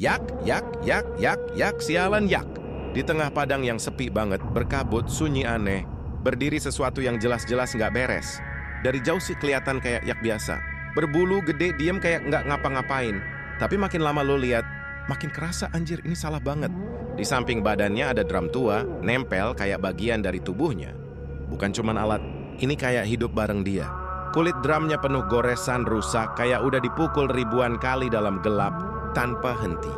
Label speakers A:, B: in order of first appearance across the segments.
A: Yak, yak, yak, yak, yak, sialan yak. Di tengah padang yang sepi banget, berkabut, sunyi aneh, berdiri sesuatu yang jelas-jelas nggak beres. Dari jauh sih kelihatan kayak yak biasa. Berbulu gede, diem kayak nggak ngapa-ngapain. Tapi makin lama lo lihat, makin kerasa anjir ini salah banget. Di samping badannya ada drum tua, nempel kayak bagian dari tubuhnya. Bukan cuman alat, ini kayak hidup bareng dia. Kulit drumnya penuh goresan rusak, kayak udah dipukul ribuan kali dalam gelap, tanpa henti.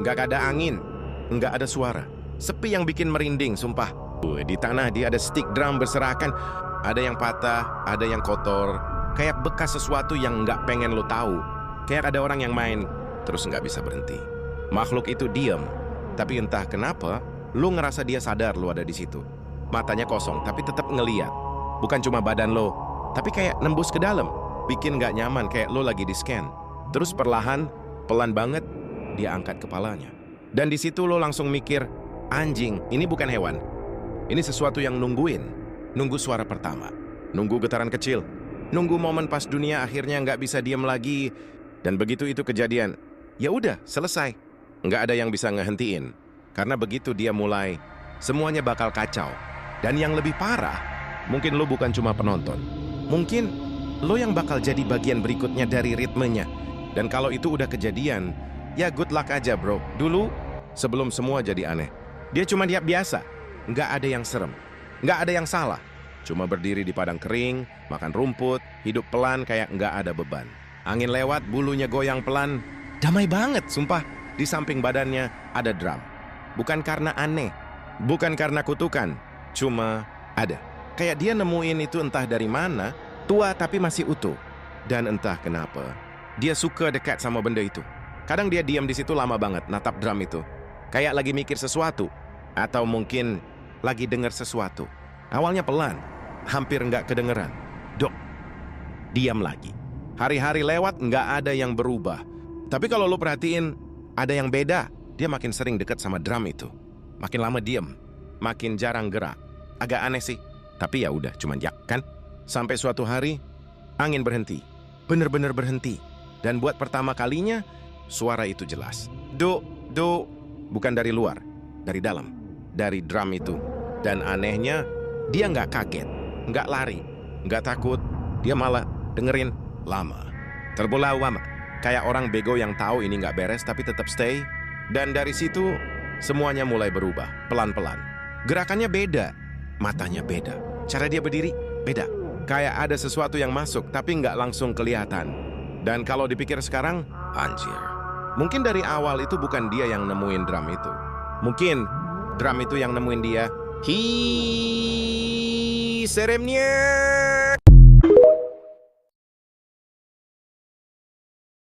A: Nggak ada angin, nggak ada suara. Sepi yang bikin merinding, sumpah. Di tanah dia ada stick drum berserakan. Ada yang patah, ada yang kotor. Kayak bekas sesuatu yang nggak pengen lo tahu. Kayak ada orang yang main, terus nggak bisa berhenti. Makhluk itu diam, tapi entah kenapa, lo ngerasa dia sadar lo ada di situ. Matanya kosong, tapi tetap ngeliat. Bukan cuma badan lo, tapi kayak nembus ke dalam. Bikin nggak nyaman, kayak lo lagi di-scan. Terus perlahan, pelan banget, dia angkat kepalanya. Dan di situ lo langsung mikir, anjing, ini bukan hewan. Ini sesuatu yang nungguin. Nunggu suara pertama. Nunggu getaran kecil. Nunggu momen pas dunia akhirnya nggak bisa diem lagi. Dan begitu itu kejadian, ya udah, selesai. Nggak ada yang bisa ngehentiin. Karena begitu dia mulai, semuanya bakal kacau. Dan yang lebih parah, mungkin lo bukan cuma penonton. Mungkin lo yang bakal jadi bagian berikutnya dari ritmenya. Dan kalau itu udah kejadian, ya good luck aja bro. Dulu, sebelum semua jadi aneh, dia cuma dia biasa. Nggak ada yang serem, nggak ada yang salah. Cuma berdiri di padang kering, makan rumput, hidup pelan kayak nggak ada beban. Angin lewat, bulunya goyang pelan. Damai banget, sumpah. Di samping badannya ada drum. Bukan karena aneh, bukan karena kutukan. Cuma ada. Kayak dia nemuin itu entah dari mana, tua tapi masih utuh. Dan entah kenapa, dia suka dekat sama benda itu. Kadang dia diam di situ lama banget, natap drum itu. Kayak lagi mikir sesuatu. Atau mungkin lagi dengar sesuatu. Awalnya pelan, hampir nggak kedengeran. Dok, diam lagi. Hari-hari lewat nggak ada yang berubah. Tapi kalau lo perhatiin, ada yang beda. Dia makin sering dekat sama drum itu. Makin lama diem, makin jarang gerak. Agak aneh sih, tapi ya udah, cuman yak kan. Sampai suatu hari, angin berhenti. Bener-bener berhenti. Dan buat pertama kalinya, suara itu jelas. Do, do, bukan dari luar, dari dalam. Dari drum itu. Dan anehnya, dia nggak kaget, nggak lari, nggak takut. Dia malah dengerin lama. Terbelah lama. Kayak orang bego yang tahu ini nggak beres tapi tetap stay. Dan dari situ, semuanya mulai berubah, pelan-pelan. Gerakannya beda, matanya beda. Cara dia berdiri, beda. Kayak ada sesuatu yang masuk tapi nggak langsung kelihatan. Dan kalau dipikir sekarang, anjir. Mungkin dari awal itu bukan dia yang nemuin drum itu. Mungkin drum itu yang nemuin dia. Seremnya.